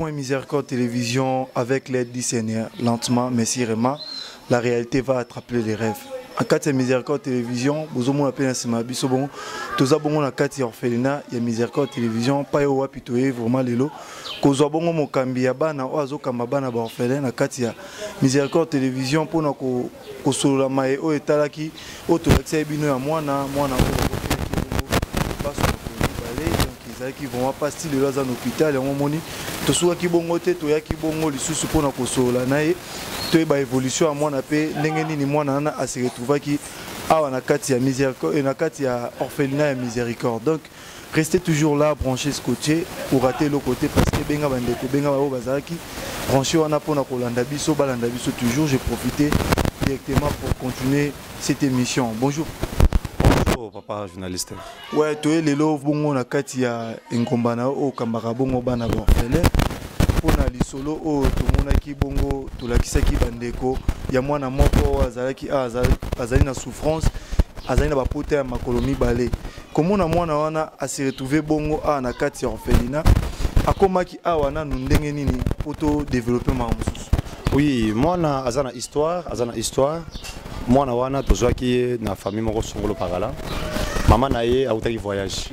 point Miséricorde Télévision avec l'aide du Seigneur. Lentement, mais sûrement, la réalité va attraper les rêves. En cas de Miséricorde Télévision, vous avez appelé un semabiso bon. Tous abonnés à Kati orphelinat, il y a Miséricorde Télévision, pas au wapitoé vraiment lelo. Kozo abongo mo kambia bana oazo kambabana ba orphelin na Kati ya Miséricorde Télévision pour na ko solo la mai o etalaki o to accès bino ya mwana qui vont pas style là dans l'hôpital et on moni to soa ki bongo te to ya ki bongo lisusu pona ko sola nae to ba évolution à mwana pe ndenge nini mwana na a se retrouver ki awa na kati ya Miséricorde et na kati ya orphelinat et Miséricorde. Donc restez toujours là branchés scotché pour rater le côté parce que benga bandeko benga ba bazaki branché wana pona ko landa biso balanda biso toujours. J'ai profité directement pour continuer cette émission. Bonjour. Papa journaliste. Ouais, tu es le love bongo na kati ya ngombana o kambaka bongo bana orphelin. Pona lisolo o to monaki bongo to lakisaki bandeko ya mwana moko azalaki azali na souffrance, azali na bapote ya makolo mibale. Comment na mwana wana a se retrouver bongo a na kati ya orphelinat akomaki awa na ndenge nini poto développer ma mususu. Oui, mwana azana histoire. Mwana wana tozwaki na famille moko songolo pakala. Maman na ye autaki voyage.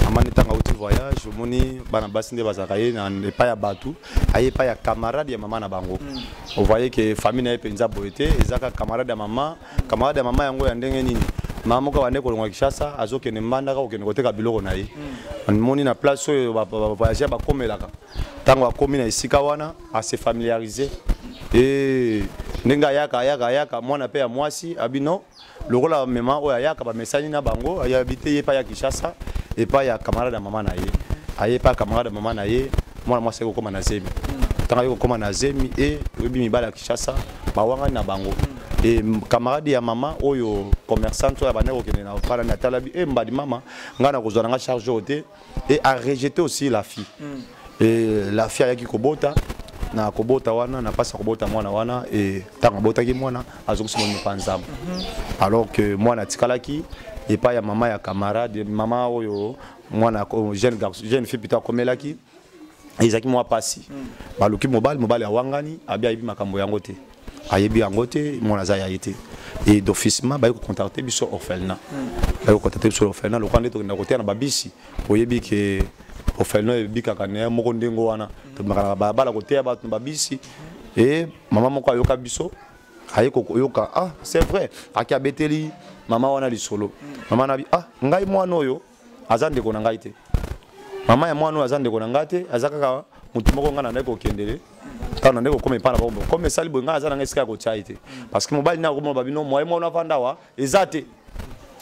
Maman netanga auti voyage, omoni bana basi nde bazaka ye na epa ya batu, aye pa ya camarade ya maman na bango. On voyait que famille na ye penza boete, ezaka camarade ya maman yango ya ndenge nini. Maman moko bande kolongwa Kishasa, azokende mbanda ka okende koteka biloko na ye. Moni na place oyo ba voyager ba komelaka. Tango akomi na esika wana, a se familiariser. Et nenga yaka mwana pe ya mwasi abino lokola mema oya yaka ba message na bango ya habité ye pa ya Kishasa et pa ya camarade maman na ye aye pa camarade maman na ye mwana mwasi ko koma na zemi tanga ko koma na zemi et obi mibala ya Kishasa ba wanga na bango et camarade ya maman oyo commerçant to ya bana ko kene na pala na talabi et mbadi mama ngana ko zwana nga charge ote et a rejeté aussi la fille et la fille ya ki kobota na kobota wana na pasa kobota mwana wana et tanga bota ki mwana azokusimo mpanzamo alors que mwana tikalaki et pas ya maman ya camarade maman oyo mwana jeune fille plutôt komelaki ezaki mwa pasi baluki mobile awangani abia ibi makambo yango te ayebi yango te mwana za ya yete et d'officement ba ko contacter biso orphelinat ba ko contacter biso orphelinat lo kwande to na côté na babisi oyebi ke orphelinat bika kana moko ndengo wana to makala bala côté ya batu babisi et maman moko ayoka biso ayeko yoka ah c'est vrai aki abeteli maman wana lisolo maman na bi ah ngai mwana oyo azande ko na ngai te maman ya mwana oyo azande ko na ngai te azaka mutu moko ngana ndeko kendele tana ndeko kome pana bombo comme sali bonga azana ngesika ko chaite parce que mobali na ko mo babino moi mwana vanda wa ezate.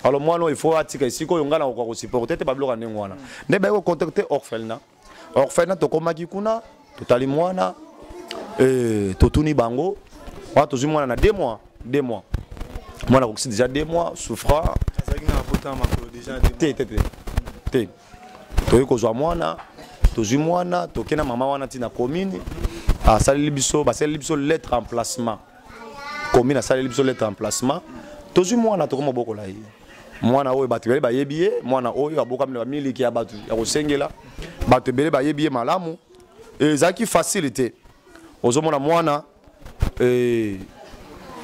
Alors moi il faut atika isiko yongana ko supporter te bablo kana ngwana ne ba ko contacter orphelinat to komaki kuna totali mwana totuni bango wa tozu mwana na 2 mois mwana ko déjà 2 mois souffrant azaki na pota makolo déjà te to ko zwa mwana tozu mwana tokena mama wana tina commune a sali biso lettre en placement commune a sali biso lettre en placement tozu mwana to ko moboko la yi mwana oyo batu bele bayebiye mwana oyo abokamile ba miliki ya batu ya kosengela batu bele bayebiye malamu ezaki facilité ozomona mwana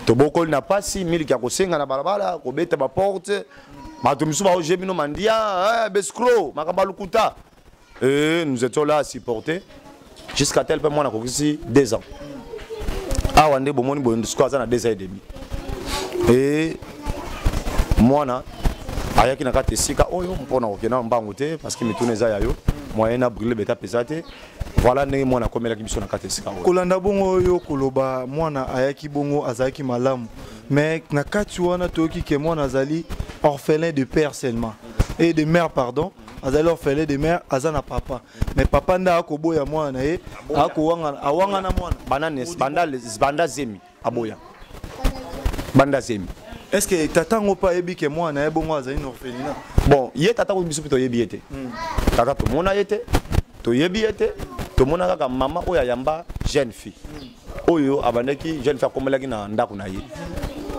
to bokoli na pasi miliki ya kosenga na balabala ko beta ba porte batu misu ba ojebino mandia bescro makamba lukuta nous étions là à supporter jusqu'à tel point mwana ko kisi 2 ans awande bomoni bondo squaza na 2 ans et demi et mwana ayaki na kati sika oyo mpona kokena mbango te parce que mituna eza yayo moyen na brûler beta pesate voilà ndenge mwana komelaki biso na kati sika oyo kolanda bongo oyo koloba mwana ayaki bongo azalaki malamu mais na kati wana toyoki ke mwana azali orphelin de père seulement et de mère pardon azali orphelin de mère azana papa mais papa nda akoboya mwana ye akowanga awanga na mwana banda zemi aboya banda zemi. Est-ce que tata ngo pa yebi ke mwana ye bongo azali na orphelinat bon ye tata ko biso pito yebi ete tata to mona yete to yebi ete to mona kaka mama oya yamba jeune fille oyo abandaki jeune fille akomelaki na ndako na ye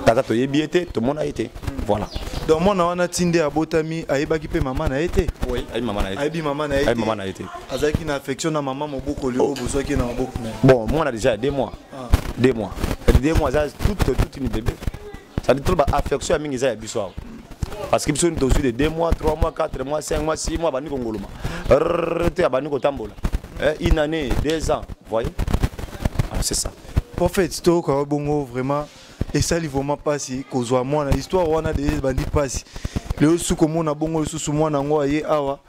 tata to yebi ete to mona yete voilà. Donc moi on a tindé à Botami ayeba ki pe maman na été. Oui, ay maman na été. Aybi maman na été. Ay maman na été. Azaki na affection na maman moboko le obozo ki na moboko. Bon, moi on a déjà 2 mois. 2 mois. 2 mois ça toute une bébé. Ça dit tout ba affection ya mingi za ya biso. Parce que biso nous de 2 mois, 3 mois, 4 mois, 5 mois, 6 mois bani kongoloma. Te abani ko tambola. Une année, 2 ans, vous voyez? Alors c'est ça. Prophète to ka bongo vraiment et ça li vraiment passer kozwa mwana histoire wana des bandi passer. Le sou comme on a bongo le sou mwana ngo aye awa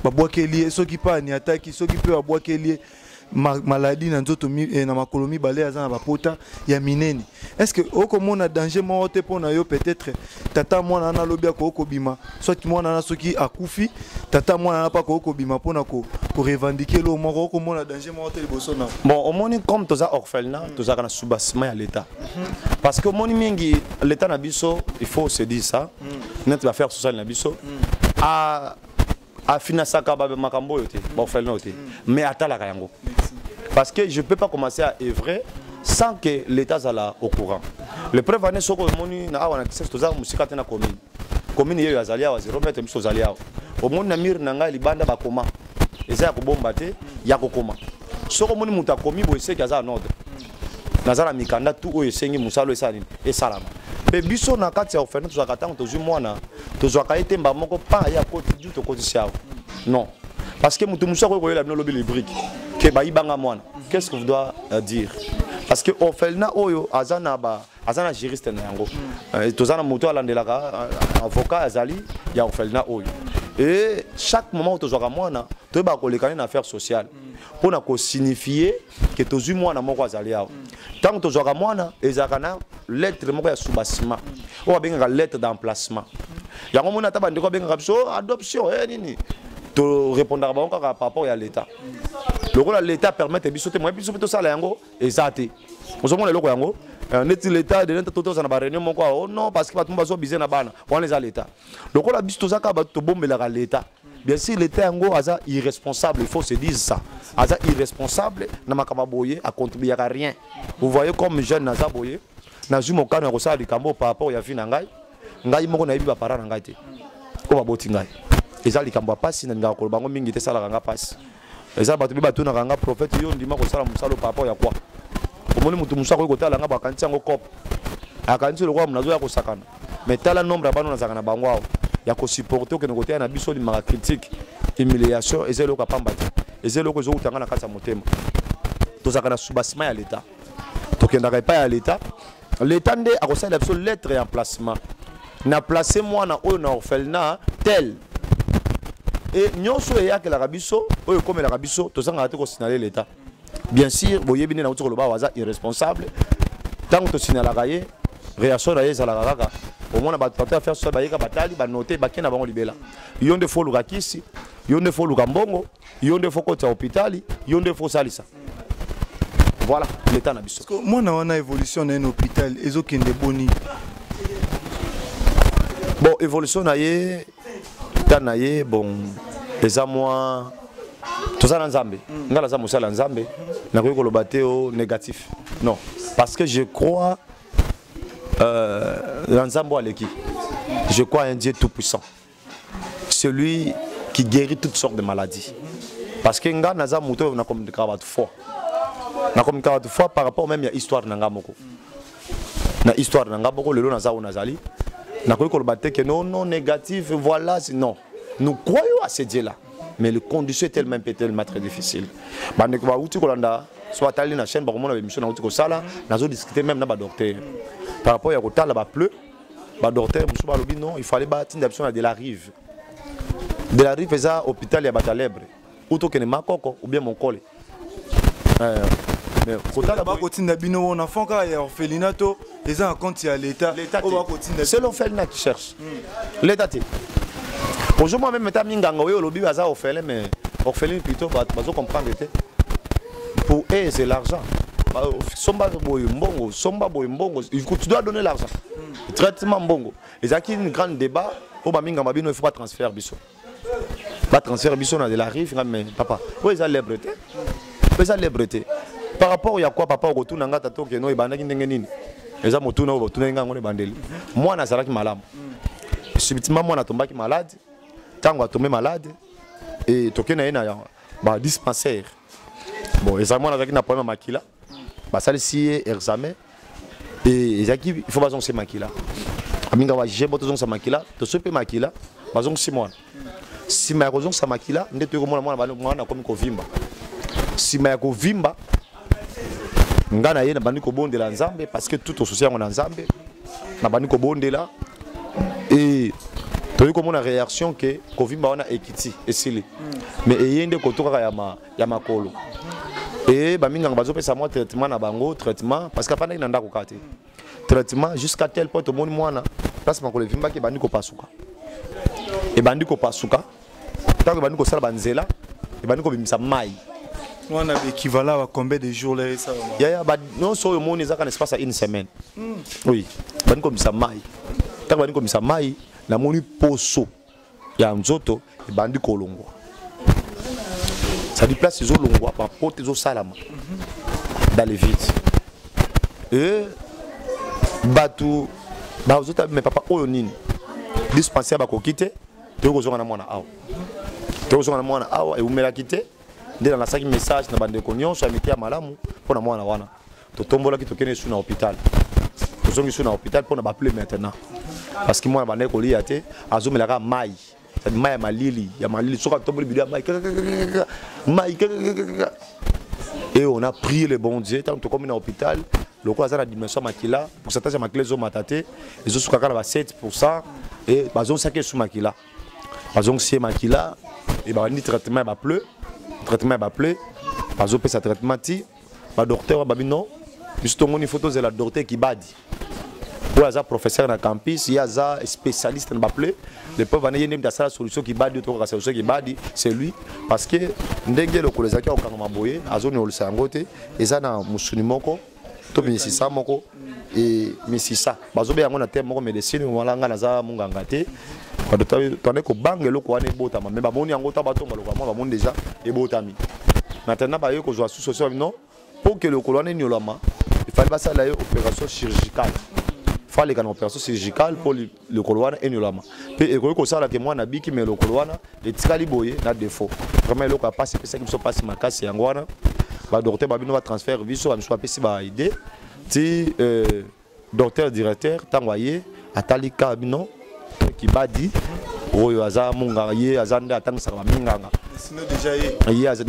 babwakeli soki pa ni ataki soki pe babwakeli maladie na nzoto na makolomi balé azana bapota ya minene. Est-ce que okomona danger mo te pona yo peut-être tata mwana na lobia ko okobima soit mwana na soki akufi tata mwana na pa ko okobima pona ko revendiquer lo moko okomona danger mo te liboso na. Bon, au moni comme toza orphelinat, toza kana soubassement à l'état. Parce que moni mingi l'état na biso, il faut se dire ça. Net va faire social na biso. A finasaka ba makambo yote, ba orphelinat yote. Mais atala kayango. Parce que je ne peux pas commencer à œuvrer sans que l'État soit au courant. Le preuve année, c'est que je suis à la commune. La commune est à 0 mètres, je suis à au monde namir nanga libanda ba koma. Eza ko bombate ya ko koma. Soko moni muta komi bo ese kaza en ordre. Nazala mikanda tout o esengi musalo esani e salama. Pe biso na kati ya orphelinat to zakatanga to mwana to zakaite mba moko pa ya koti du to koti sia. Non. Parce que mutu musa ko koyela bino lobi les briques. Que ba ibanga mwana. Qu'est-ce que vous dois dire? Parce que orphelinat oyo azana juriste na yango. Tozana moto alandelaka avocat azali ya orphelinat oyo. Et chaque moment où tu as mwana, tu vas collecter une affaire sociale pour signifier que tu as mwana moko azali awa. Tant que tu as mwana, il y a une lettre de soubassement ou une lettre d'emplacement. Il y a une adoption, tu répondras par rapport à l'État. Le rôle de l'État permet de bisoter moi biso to sala yango ezate. Ozomona loko yango. Neti l'État de l'État za na ba réunion moko oh non parce que batumba zo bizé na bana. On les a l'État. Le rôle de biso zaka ba to bombela l'État. Bien sûr l'État yango aza irresponsable, il faut se dire ça. Aza irresponsable na makaba boye a contribuer à rien. Vous voyez comme jeune naza boye na ju mo kana ko sala likambo par rapport ya fi na ngai. Ngai moko na yibi ba para na ngai te. Ko ba boti ngai. Ezali likambo pasi na ngako bango mingi te sala nga pasi. Eza batu batu na ranga prophète yo ndima ko sala musalo papa ya kwa omoni mutu musako ko tala nga bakanti yango kop akanti le kwa mnazo ya ko sakana mais tala nombre bano na zakana bango awo ya ko supporter que ngote na biso di mara critique humiliation ezelo ka pamba te ezelo ko zo utanga na kasa motema to zakana soubassement ya l'état to kendaka pa ya l'état nde akosala biso lettre et emplacement na placer moi na oyo na orphelinat tel. Et nous sommes la Rabiso, comme la Rabiso, tous les gens signaler l'État. Bien sûr, vous voyez bien que le bas irresponsable. Tant que tu signales la réaction à la Raga. Au moins, on a faire ça, il y a des notés, il y a des libéraux. Il y a des faux Lugakisi, il y a des faux Lugambongo, il y a des faux côté hôpital, il y a des faux Salissa. Voilà l'État Nabiso. Moi, on a une évolution dans un hôpital, et qui est boni. Bon, évolution, bon, les amours, tout ça dans Zambé. Nous avons ça dans Zambé. Nous avons le bateau négatif. Non, parce que je crois dans Zambo à l'équipe. Je crois à un Dieu tout-puissant. Celui qui guérit toutes sortes de maladies. Parce que nous avons communiqué foi. Nous avons communiqué foi par rapport même à l'histoire de Nangamoko. Dans l'histoire de Nangamoko, le lot de Nazali. Nous avons dit que non, négatif, voilà, non. Nous croyons à ce Dieu-là. Mais le condition est tellement très difficile. Soit allé dans la chaîne, nous avons discuté même avec le docteur. Par rapport à l'hôpital, le docteur, non, il fallait battre de la rive. De la rive, c'est l'hôpital, il y a des lèvres. Ou bien mon col. Mais c'est l'orphelinat qui cherche. L'État. Aujourd'hui, même mais orphelinat plutôt, comprendre. Pour eux, c'est l'argent. Tu dois donner l'argent. Traitement bongo. Et ça qui est un grand débat. Il ne faut pas transférer biso. Pas transférer biso dans de la rive, mais papa. Où est la liberté? Où est la liberté? Par rapport à quoi papa au retour n'anga tato que non et banaki n'engenini. eza motuna o botuna ngango ne bandeli moi na salaki malamu subitement moi na tombaki malade tango a tombé malade et toke na ina ba dispensaire bon eza moi na na problème makila ba salisi examen et ezaki il faut bazon se makila aminga wa jembo tozon sa makila to sope makila bazon simon si ma rozon sa makila ndeto ko mwana komi ko vimba si ma ko vimba ngana ye na bandi ko bondela nzambe parce que tout au souci on nzambe na bandi ko bondela et to ko mona réaction que ko vimba wana ekiti esili mais eyende ko toka ya makolo et ba minga bazo pesa moi traitement na bango traitement parce que pendant nanda ko kati traitement jusqu'à tel point to moni mwana place makolo vimba ke bandi ko pasuka et bandi ko pasuka tant que bandi ko sala banzela et bandi ko bimisa mai on a équivalent à combien de jours là ça non so mon ezaka espace à une semaine oui bandi ko bimisa mai tant que bandi ko bimisa mai na moni poso ya nzoto et bandi ko longwa ça dit place zo longwa pa porte zo salama dans les vides et batu ba zota mais papa oyo nini dispensaire ba ko quitter to ko zonga na mwana awa to zonga na mwana awa e umela quitter ndela na saki message na bande ko nyonso amiti ya malamu pona mwana wana to tombola ki to kene su na hôpital to zongi su na hôpital pona ba appeler maintenant parce que moi bande ko liya te azomela ka mai ça dit mai ya malili soka tomboli bidia mai et on a prié le bon Dieu tant que comme na hôpital le quoi ça la dimension makila pour certains makila zo matate ils ont soukaka na 7% et bazon saké sous makila bazon c'est makila et ba ni traitement ba pleu bazon pesa traitement ti ba docteur ba bino juste ngoni photo de la docteur qui badi pour ça professeur na campus il y a ça spécialiste na ba pleu le peuvent venir yende la solution qui badi to ka solution qui badi c'est lui parce que ndenge le kolezaki au kangama boye azoni olisa ngote eza na musuni moko to misisa moko et misisa bazobe yango na thème moko médecine walanga na za munganga te ba to ko bange loko wana ebotama mais ba moni yango ta batonga loko ba moni déjà ebotami maintenant ba yeko zo sous non pour que le colonne nyolama il fallait passer à l'opération chirurgicale fallait une opération chirurgicale pour le colonne nyolama pe e ko ça la témoin na biki mais le colonne les tikali boye na défaut vraiment le ko passer c'est qui sont passer makasi yango wana ba docteur ba bino va transfert viso ba mso pesi ba idée ti docteur directeur tangoye atalika bino qui badi oyo aza munga ye azanda atangisa ba minganga sinon déjà ye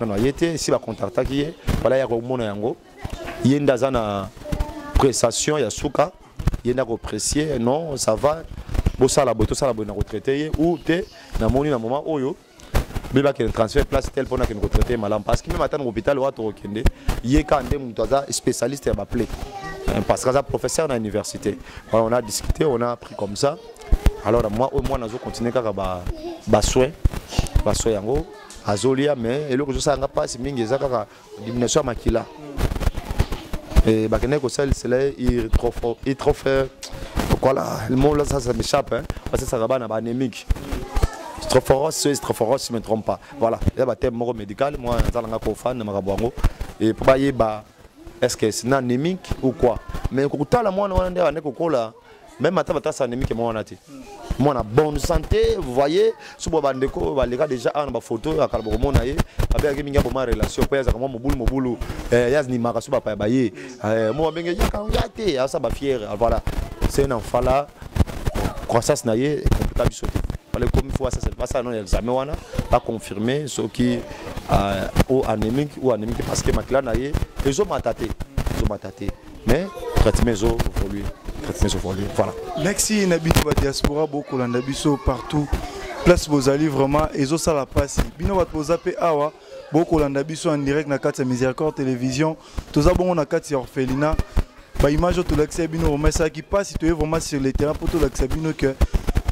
non yete si ba contacta ki ye wala ya ko mona yango ye ndaza na prestation ya suka ye na ko apprécier non ça va bo sala boto sala bo na ko traiter ye ou te na moni na moment oyo beba que transfert place tel pour na que nous traiter malam parce que même attendre hôpital ou à Torokende yé quand même mutoza spécialiste à m'appeler parce que ça professeur dans l'université on a discuté on a appris comme ça alors moi au moins nazo continuer kaka ba soin yango azolia mais et le que ça nga passe mingi za kaka diminution makila et ba kene ko sel c'est il trop fait voilà le mot là ça m'échappe hein parce que ça va na ba anémique Strophoros, si je ne me trompe pas. Voilà, il y a un thème médical, moi je suis fan de Marabouango. Et pour est-ce que c'est anémique ou quoi? Mais quand tu as moi, même si tu as anémique, moi on a bonne santé, vous voyez, si vous avez les gars déjà en photo, à Calbomon, il y a une relation, il y a un boulot, il y a une marque, il y a moi je suis fier. Voilà, c'est un enfant là, croissance naïe, compliqué. Comme il faut ça c'est pas ça non examen wana pas confirmer ce qui ou anémique parce que makila na ye ezo matate mais traitement zo évoluer voilà merci nabi ba diaspora beaucoup landa biso partout place bozali vraiment ezo sala passe bino ba pozape awa beaucoup landa biso en direct na kati ya Miséricorde télévision toza bongo na kati ya orphelinat ba image to l'accès bino mais ça qui passe tu es vraiment sur le terrain pour to l'accès bino que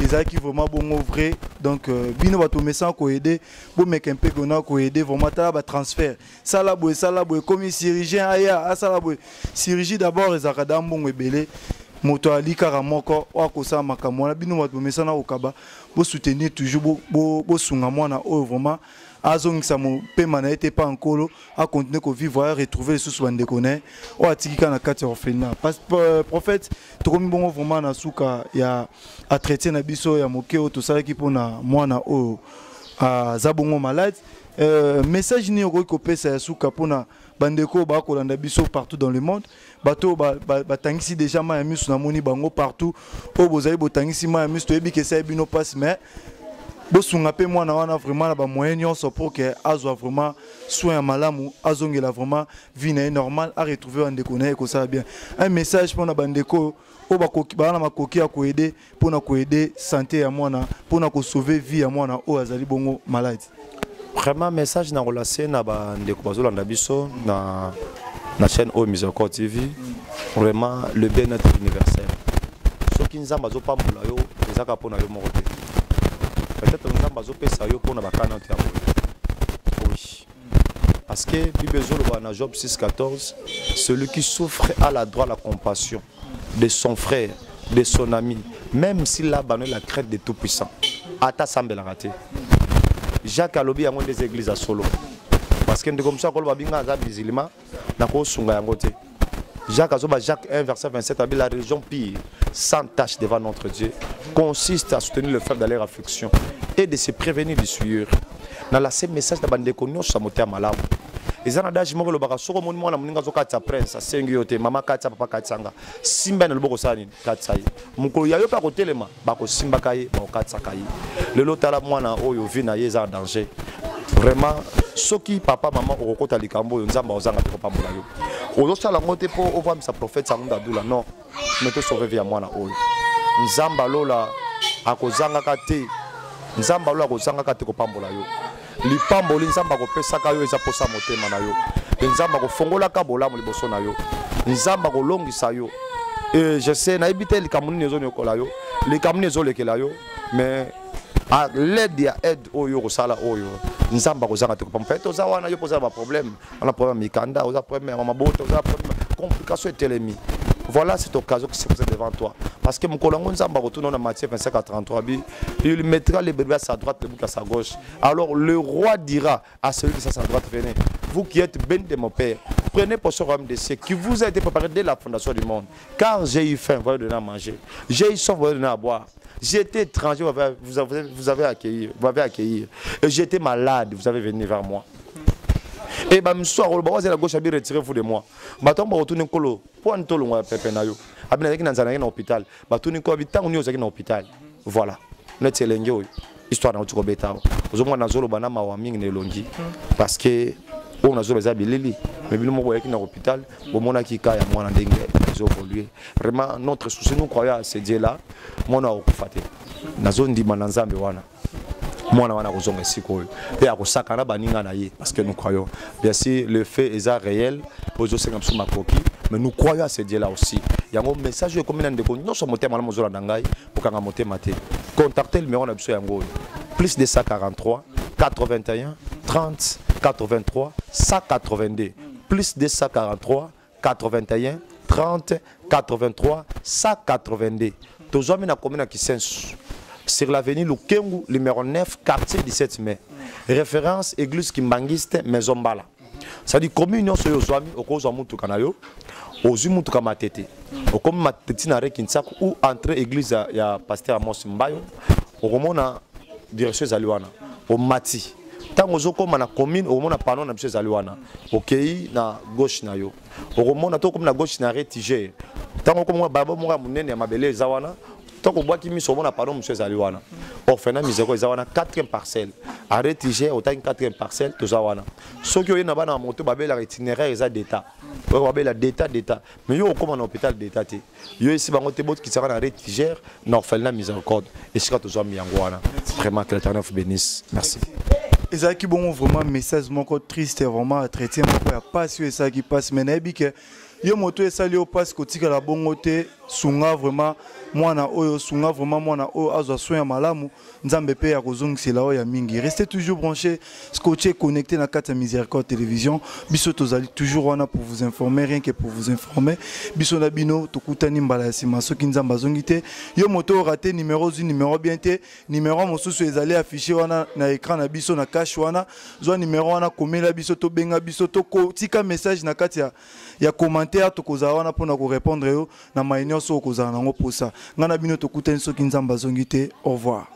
ils qui vraiment bon vrai donc bino bato message ko aider bo mec un peu qu'on a ko aider vraiment ta ba transfert ça la boy comme chirurgien aya ça la boy chirurgie d'abord les akadam bon ebele moto ali kaka moko akosala makambo wana bino bato bomesana kokaba bosoutenir toujours bosunga mwana oyo vraiment azongisa mopema na ye te pa nkolo akontinue kovivre retrouver lisusu bandeko na ye oyo atikika na kati ya orphelinat prophète tokomi bongo vraiment na suka ya atraité na biso ya moke oyo tosalaki mpona mwana oyo aza bongo malade message nini okoki kopesa ya suka mpona bandeko bakolanda biso partout dans le monde bato batangisi déjà ma ya misu na moni bango partout oyo bozali botangisi ma ya misu toyebi ke esali bino passe mais bosunga pe mwana wana vraiment na ba moyen nyonso pour que azwa vraiment soin ya malamu azongela vraiment vie na normal a retrouver bandeko na ye kosala bien un message mpona bandeko oyo bana makoki ya koede mpona koede santé ya mwana mpona kosauver vie ya mwana oyo azali bongo malade. Vraiment message na relation na bandeko bazolanda biso na chaîne O Miséricorde TV. Vraiment le bien-être universel. Soki nzamba zo pambola yo ezaka pona yo moko te. Peut-être nzamba zo pesa yo pona bakana te ya. Oui. Parce que Bible zoloba na Job 6:14, celui qui souffre a la droit à la compassion de son frère, de son ami, même s'il a banni la crainte de tout puissant. Ata sambela raté. Jacques alobi yango des églises à solo parce que comme ça koloba binga za musulman na ko sunga yango te. Jacques azoba Jacques 1 verset 27 abi la religion pire sans tâche devant notre Dieu consiste à soutenir le faible dans leur affliction et de se prévenir du sueur. Dans la même message da bande konyo sa moté malamu. Ezana daji moko lo baka soko moni mwana muninga zo katsa prince asengi yote mama katsa papa katsanga simba na loboko sani katsayi mukolo yayo pa kotelema bako simba kaye ba katsa kaye lelo tala mwana oyo vina yeza en danger vraiment soki papa maman okota likambo nzamba ozanga te kopambola yo ozo sala ngote po ova misa prophète sangunda dula non mais to sauver via mwana oyo nzamba lola akozanga kate nzamba lola akozanga kate kopambola yo lipamboli nzamba kopesaka yo eza posa motema na yo nzamba kofongola ka bolamu liboso na yo nzamba kolongisa yo et je sais na ebite likamuni nezo nyokola yo likamuni nezo lekela yo mais à l'aide ya aide oyo kosala oyo nzamba kozanga te kopamba peut-être oza wana yo posa ba problème on a problème mikanda oza problème ya mabota oza problème complication etelemi. Voilà cette occasion qui se présente devant toi. Parce que mon collègue Nzamba retourne dans Matthieu 25:33, il mettra les brebis à sa droite, les boucs à sa gauche. Alors le roi dira à celui qui est à sa droite, venez, vous qui êtes bénis de mon Père, prenez pour ce royaume des cieux qui vous a été préparé dès la fondation du monde. Car j'ai eu faim, vous m'avez donné à manger. J'ai eu soif, vous m'avez donné à boire. J'étais étranger, vous avez accueilli. Et j'étais malade, vous avez venu vers moi. Et bah m'soir le bawa la gauche a bien retiré vous de moi. Batomba retourne kolo pour un tolo ngwa pepe na yo. Abina yaki nanzana na hôpital. Batuni ko habitant on yozaki na hôpital. Voilà. Net elenge oyo. Histoire na utiko beta. Ozomwa na zolo bana mawa mingi na elongi parce que on a zolo za bilili. Mais bino moko yaki na hôpital, bomona ki ka ya mwana ndenge zo évoluer. Vraiment notre souci nous croyons à ce Dieu là. Mona okufate. Na zone ndima na Nzambe wana. Moi, on a besoin de sikoyo. Et à kosakana baninga na ye parce que nous croyons. Bien sûr, le fait est réel. Aujourd'hui, c'est ma coquille, mais nous croyons à ce Dieu là aussi. Il y a un message comme il de non seulement monter madame Zola Dangai pour qu'on monter maté. Contactez le numéro on a besoin yango. Plus de 143 81 30 83 182. Plus de 143 81 30 83 182. Toujours na commune qui sensu. Sur l'avenue Lukengu, numéro 9, quartier 17 mai. Référence église Kimbangiste, Maison Bala. C'est-à-dire communion sur les amis, au cause de Moutou Kanayo, aux Moutou Kamatete. Au comme Mateti Nare Kinsaku, ou entre église, il y a pasteur Amos Mbayo, au moment na direction Zaluana, au Mati. Tant aux comme na commune, au moment na panon na monsieur Zaluana, au Kei na gauche na yo. Au moment na to comme na gauche na Rétigé. Tant comme moi, Baba Moura Mounene, ma belle Zawana. Tant qu'on voit qu'il mis sur mon pardon, monsieur Zaluana. Orphelinat Miséricorde, Zawana, 4e parcelle. Arrêtez, autant une 4e parcelle, tout Zawana. Ceux qui ont une abonnement à monter, la itinéraire d'État. La d'État. Mais il y a un hôpital d'État. Il y a ici un hôpital qui sera en arrêté, dans l'orphelinat Miséricorde. Et c'est quand tous amis Yangoana. Vraiment que l'Éternel vous bénisse. Merci. Et ça qui bon vraiment message mon triste vraiment à traiter mon pas pas sur ça qui passe mais n'abi que yo moto et ça lui passe kotika la bonne côté sunga vraiment mwana oyo sunga vraiment mwana oyo azwa soin ya malamu nzambe pe ya kozongisela oyo ya mingi. Restez toujours branchés, scotchés, connectés na kati ya Miséricorde Télévision. Biso tozali toujours wana pour vous informer, rien que pour vous informer. Biso na bino tokutani mbala ya sima soki nzambe azongi te. Yo moto raté numéro zu numéro bien te, numéro mosusu ezali affiché wana na écran na biso na cache wana. Zwa numéro wana komela biso to benga biso to tika message na kati ya commentaire to koza wana pona ko répondre yo na maïnyo so koza nango posa. Ngana bino tokutani soki nzambe azongi te. Au revoir.